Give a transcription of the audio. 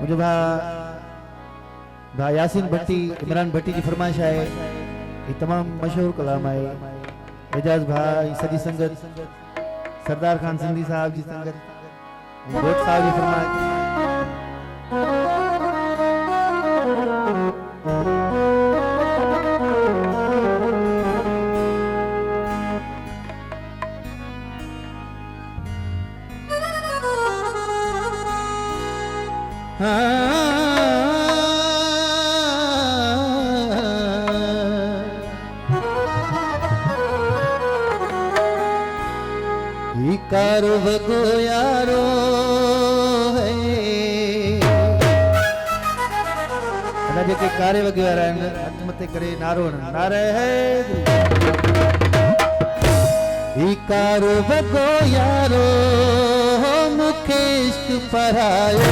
मुझे भा यासीन भट्टी इमरान भट्टी की फरमाइश है, ये तमाम मशहूर कलाम है। एजाज भाई सदी संगत सरदार खान सिंधी साहब जी संगत भट्ट साहब की फरमाइश। कारो भगो यारो है अना जेके कारे वगे वारा आहिनि हथ मथे करे नारो नारे है ही कारो भगो यारो मुखे इश्क पढ़ायो।